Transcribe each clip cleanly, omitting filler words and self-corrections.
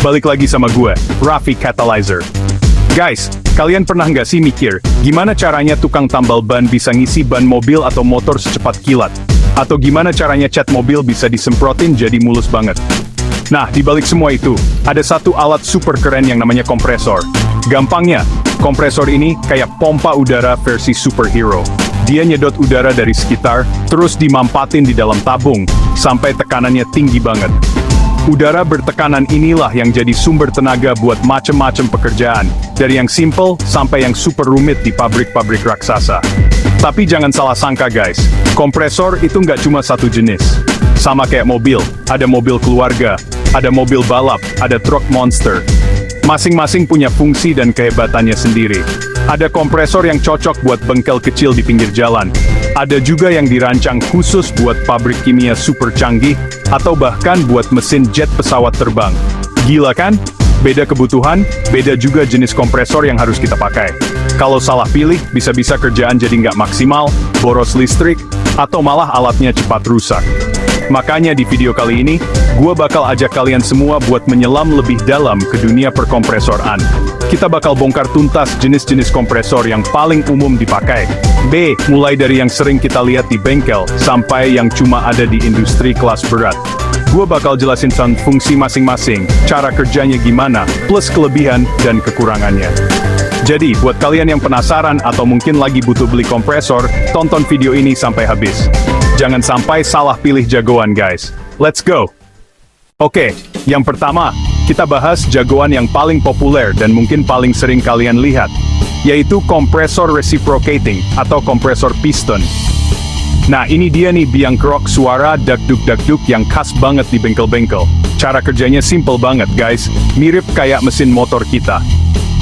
Balik lagi sama gue, Raffi Catalyzer. Guys, kalian pernah nggak sih mikir, gimana caranya tukang tambal ban bisa ngisi ban mobil atau motor secepat kilat? Atau gimana caranya cat mobil bisa disemprotin jadi mulus banget? Nah, di balik semua itu, ada satu alat super keren yang namanya kompresor. Gampangnya, kompresor ini kayak pompa udara versi superhero. Dia nyedot udara dari sekitar, terus dimampatin di dalam tabung, sampai tekanannya tinggi banget. Udara bertekanan inilah yang jadi sumber tenaga buat macem-macem pekerjaan, dari yang simple sampai yang super rumit di pabrik-pabrik raksasa. Tapi jangan salah sangka guys, kompresor itu nggak cuma satu jenis. Sama kayak mobil, ada mobil keluarga, ada mobil balap, ada truk monster. Masing-masing punya fungsi dan kehebatannya sendiri. Ada kompresor yang cocok buat bengkel kecil di pinggir jalan. Ada juga yang dirancang khusus buat pabrik kimia super canggih, atau bahkan buat mesin jet pesawat terbang. Gila kan? Beda kebutuhan, beda juga jenis kompresor yang harus kita pakai. Kalau salah pilih, bisa-bisa kerjaan jadi nggak maksimal, boros listrik, atau malah alatnya cepat rusak. Makanya di video kali ini, gue bakal ajak kalian semua buat menyelam lebih dalam ke dunia perkompresoran. Kita bakal bongkar tuntas jenis-jenis kompresor yang paling umum dipakai. B. Mulai dari yang sering kita lihat di bengkel, sampai yang cuma ada di industri kelas berat. Gue bakal jelasin tentang fungsi masing-masing, cara kerjanya gimana, plus kelebihan dan kekurangannya. Jadi, buat kalian yang penasaran atau mungkin lagi butuh beli kompresor, tonton video ini sampai habis. Jangan sampai salah pilih jagoan guys. Let's go! Oke, yang pertama, kita bahas jagoan yang paling populer dan mungkin paling sering kalian lihat, yaitu kompresor reciprocating atau kompresor piston. Nah, ini dia nih biang kerok suara dak-duk yang khas banget di bengkel-bengkel. Cara kerjanya simple banget guys, mirip kayak mesin motor kita.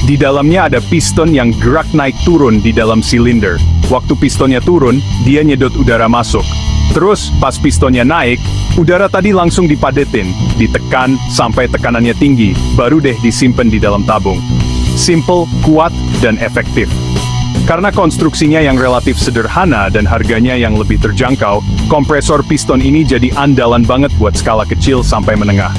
Di dalamnya ada piston yang gerak naik turun di dalam silinder. Waktu pistonnya turun, dia nyedot udara masuk. Terus, pas pistonnya naik, udara tadi langsung dipadetin, ditekan sampai tekanannya tinggi, baru deh disimpan di dalam tabung. Simple, kuat, dan efektif. Karena konstruksinya yang relatif sederhana dan harganya yang lebih terjangkau, kompresor piston ini jadi andalan banget buat skala kecil sampai menengah.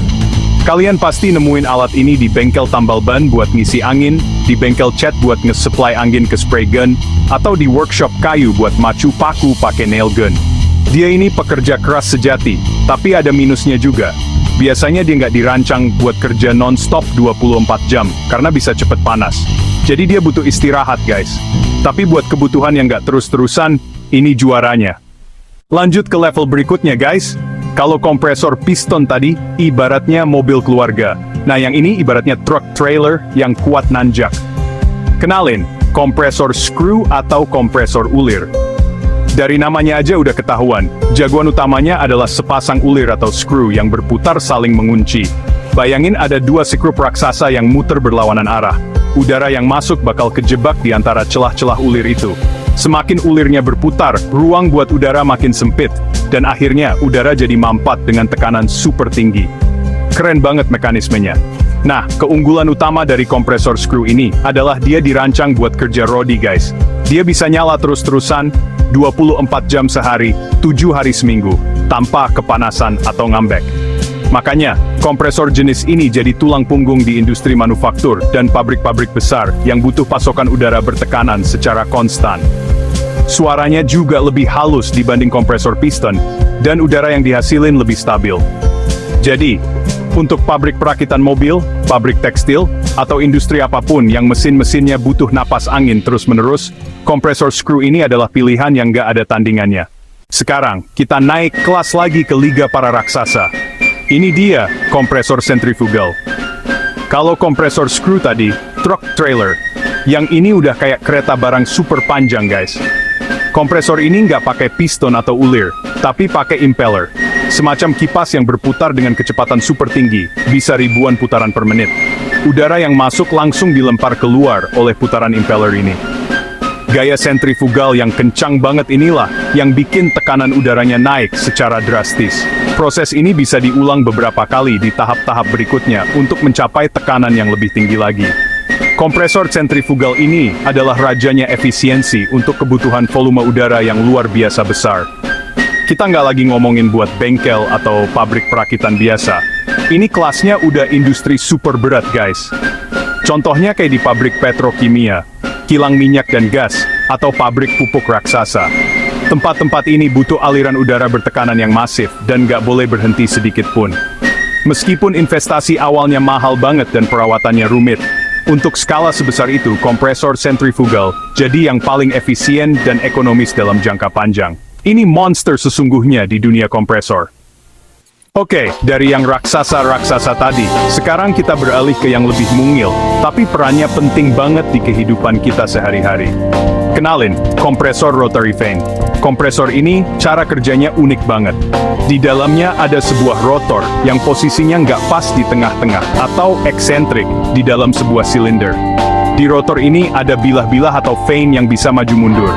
Kalian pasti nemuin alat ini di bengkel tambal ban buat ngisi angin, di bengkel cat buat nge-supply angin ke spray gun, atau di workshop kayu buat macu paku pakai nail gun. Dia ini pekerja keras sejati, tapi ada minusnya juga. Biasanya dia nggak dirancang buat kerja non-stop 24 jam, karena bisa cepet panas. Jadi dia butuh istirahat guys. Tapi buat kebutuhan yang nggak terus-terusan, ini juaranya. Lanjut ke level berikutnya guys. Kalau kompresor piston tadi, ibaratnya mobil keluarga. Nah yang ini ibaratnya truk trailer yang kuat nanjak. Kenalin, kompresor screw atau kompresor ulir. Dari namanya aja udah ketahuan, jagoan utamanya adalah sepasang ulir atau screw yang berputar saling mengunci. Bayangin ada dua sekrup raksasa yang muter berlawanan arah. Udara yang masuk bakal kejebak di antara celah-celah ulir itu. Semakin ulirnya berputar, ruang buat udara makin sempit, dan akhirnya udara jadi mampat dengan tekanan super tinggi. Keren banget mekanismenya. Nah, keunggulan utama dari kompresor screw ini adalah dia dirancang buat kerja rodi guys. Dia bisa nyala terus-terusan, 24 jam sehari, 7 hari seminggu, tanpa kepanasan atau ngambek. Makanya, kompresor jenis ini jadi tulang punggung di industri manufaktur dan pabrik-pabrik besar yang butuh pasokan udara bertekanan secara konstan. Suaranya juga lebih halus dibanding kompresor piston, dan udara yang dihasilin lebih stabil. Jadi, untuk pabrik perakitan mobil, pabrik tekstil, atau industri apapun yang mesin-mesinnya butuh napas angin terus-menerus, kompresor screw ini adalah pilihan yang nggak ada tandingannya. Sekarang, kita naik kelas lagi ke liga para raksasa. Ini dia, kompresor sentrifugal. Kalau kompresor screw tadi, truck trailer. Yang ini udah kayak kereta barang super panjang guys. Kompresor ini nggak pakai piston atau ulir, tapi pakai impeller. Semacam kipas yang berputar dengan kecepatan super tinggi, bisa ribuan putaran per menit. Udara yang masuk langsung dilempar keluar oleh putaran impeller ini. Gaya sentrifugal yang kencang banget inilah yang bikin tekanan udaranya naik secara drastis. Proses ini bisa diulang beberapa kali di tahap-tahap berikutnya untuk mencapai tekanan yang lebih tinggi lagi. Kompresor sentrifugal ini adalah rajanya efisiensi untuk kebutuhan volume udara yang luar biasa besar. Kita nggak lagi ngomongin buat bengkel atau pabrik perakitan biasa. Ini kelasnya udah industri super berat guys. Contohnya kayak di pabrik petrokimia, kilang minyak dan gas, atau pabrik pupuk raksasa. Tempat-tempat ini butuh aliran udara bertekanan yang masif dan nggak boleh berhenti sedikit pun. Meskipun investasi awalnya mahal banget dan perawatannya rumit, untuk skala sebesar itu kompresor sentrifugal jadi yang paling efisien dan ekonomis dalam jangka panjang. Ini monster sesungguhnya di dunia kompresor. Oke, dari yang raksasa-raksasa tadi, sekarang kita beralih ke yang lebih mungil, tapi perannya penting banget di kehidupan kita sehari-hari. Kenalin, kompresor rotary vane. Kompresor ini, cara kerjanya unik banget. Di dalamnya ada sebuah rotor yang posisinya nggak pas di tengah-tengah atau eksentrik di dalam sebuah silinder. Di rotor ini ada bilah-bilah atau vane yang bisa maju mundur.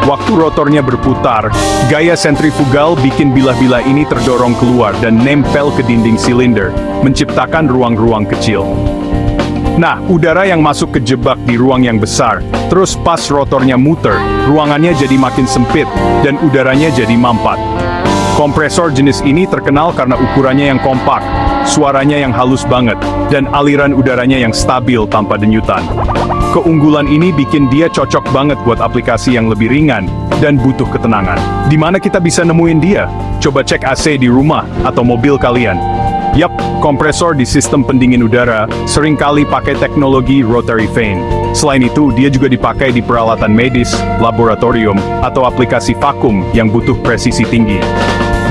Waktu rotornya berputar, gaya sentrifugal bikin bilah-bilah ini terdorong keluar dan nempel ke dinding silinder, menciptakan ruang-ruang kecil. Nah, udara yang masuk kejebak di ruang yang besar, terus pas rotornya muter, ruangannya jadi makin sempit, dan udaranya jadi mampat. Kompresor jenis ini terkenal karena ukurannya yang kompak, suaranya yang halus banget, dan aliran udaranya yang stabil tanpa denyutan. Keunggulan ini bikin dia cocok banget buat aplikasi yang lebih ringan dan butuh ketenangan. Di mana kita bisa nemuin dia? Coba cek AC di rumah atau mobil kalian. Yap, kompresor di sistem pendingin udara seringkali pakai teknologi rotary vane. Selain itu, dia juga dipakai di peralatan medis, laboratorium, atau aplikasi vakum yang butuh presisi tinggi.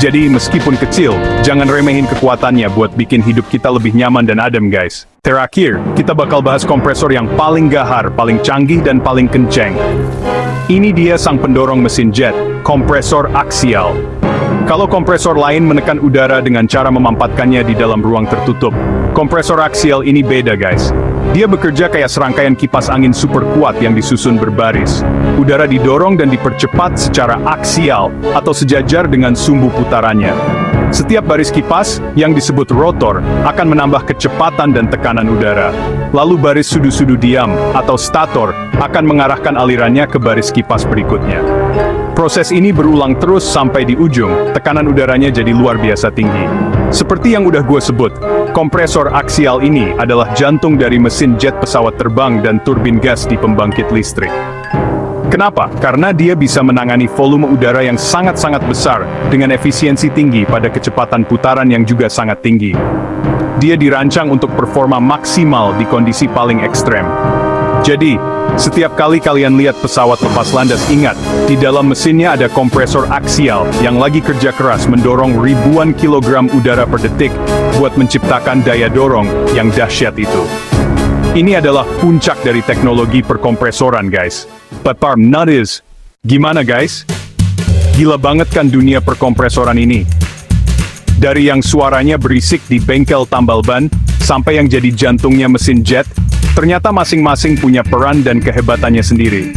Jadi meskipun kecil, jangan remehin kekuatannya buat bikin hidup kita lebih nyaman dan adem guys. Terakhir, kita bakal bahas kompresor yang paling gahar, paling canggih dan paling kenceng. Ini dia sang pendorong mesin jet, kompresor aksial. Kalau kompresor lain menekan udara dengan cara memampatkannya di dalam ruang tertutup, kompresor aksial ini beda guys. Dia bekerja kayak serangkaian kipas angin super kuat yang disusun berbaris. Udara didorong dan dipercepat secara aksial atau sejajar dengan sumbu putarannya. Setiap baris kipas, yang disebut rotor, akan menambah kecepatan dan tekanan udara. Lalu baris sudu-sudu diam, atau stator, akan mengarahkan alirannya ke baris kipas berikutnya. Proses ini berulang terus sampai di ujung, tekanan udaranya jadi luar biasa tinggi. Seperti yang udah gue sebut, kompresor aksial ini adalah jantung dari mesin jet pesawat terbang dan turbin gas di pembangkit listrik. Kenapa? Karena dia bisa menangani volume udara yang sangat-sangat besar dengan efisiensi tinggi pada kecepatan putaran yang juga sangat tinggi. Dia dirancang untuk performa maksimal di kondisi paling ekstrem. Jadi, setiap kali kalian lihat pesawat lepas landas, ingat, di dalam mesinnya ada kompresor aksial yang lagi kerja keras mendorong ribuan kilogram udara per detik buat menciptakan daya dorong yang dahsyat itu. Ini adalah puncak dari teknologi perkompresoran guys. But not is. Gimana guys? Gila banget kan dunia perkompresoran ini? Dari yang suaranya berisik di bengkel tambal ban, sampai yang jadi jantungnya mesin jet, ternyata masing-masing punya peran dan kehebatannya sendiri.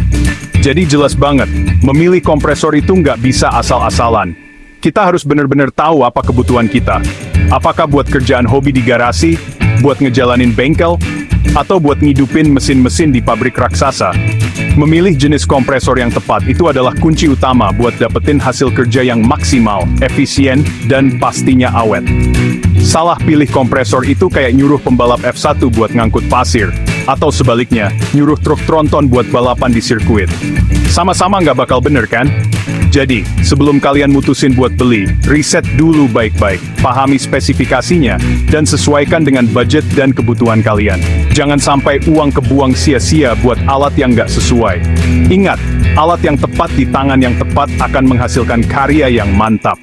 Jadi jelas banget, memilih kompresor itu nggak bisa asal-asalan. Kita harus benar-benar tahu apa kebutuhan kita. Apakah buat kerjaan hobi di garasi, buat ngejalanin bengkel, atau buat ngidupin mesin-mesin di pabrik raksasa. Memilih jenis kompresor yang tepat itu adalah kunci utama buat dapetin hasil kerja yang maksimal, efisien, dan pastinya awet. Salah pilih kompresor itu kayak nyuruh pembalap F1 buat ngangkut pasir, atau sebaliknya, nyuruh truk tronton buat balapan di sirkuit. Sama-sama nggak bakal bener kan? Jadi, sebelum kalian mutusin buat beli, riset dulu baik-baik, pahami spesifikasinya, dan sesuaikan dengan budget dan kebutuhan kalian. Jangan sampai uang kebuang sia-sia buat alat yang nggak sesuai. Ingat, alat yang tepat di tangan yang tepat akan menghasilkan karya yang mantap.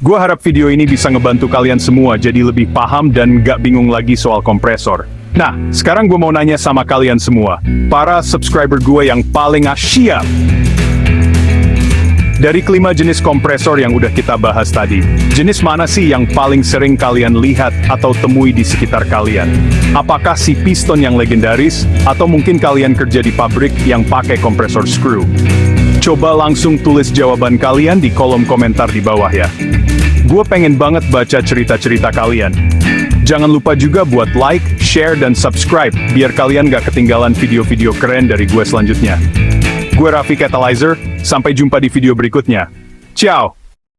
Gua harap video ini bisa ngebantu kalian semua jadi lebih paham dan nggak bingung lagi soal kompresor. Nah, sekarang gue mau nanya sama kalian semua, para subscriber gue yang paling siap. Dari kelima jenis kompresor yang udah kita bahas tadi, jenis mana sih yang paling sering kalian lihat atau temui di sekitar kalian? Apakah si piston yang legendaris, atau mungkin kalian kerja di pabrik yang pakai kompresor screw? Coba langsung tulis jawaban kalian di kolom komentar di bawah ya. Gue pengen banget baca cerita-cerita kalian. Jangan lupa juga buat like, share, dan subscribe, biar kalian gak ketinggalan video-video keren dari gue selanjutnya. Gue Raffi Catalyzer, sampai jumpa di video berikutnya. Ciao!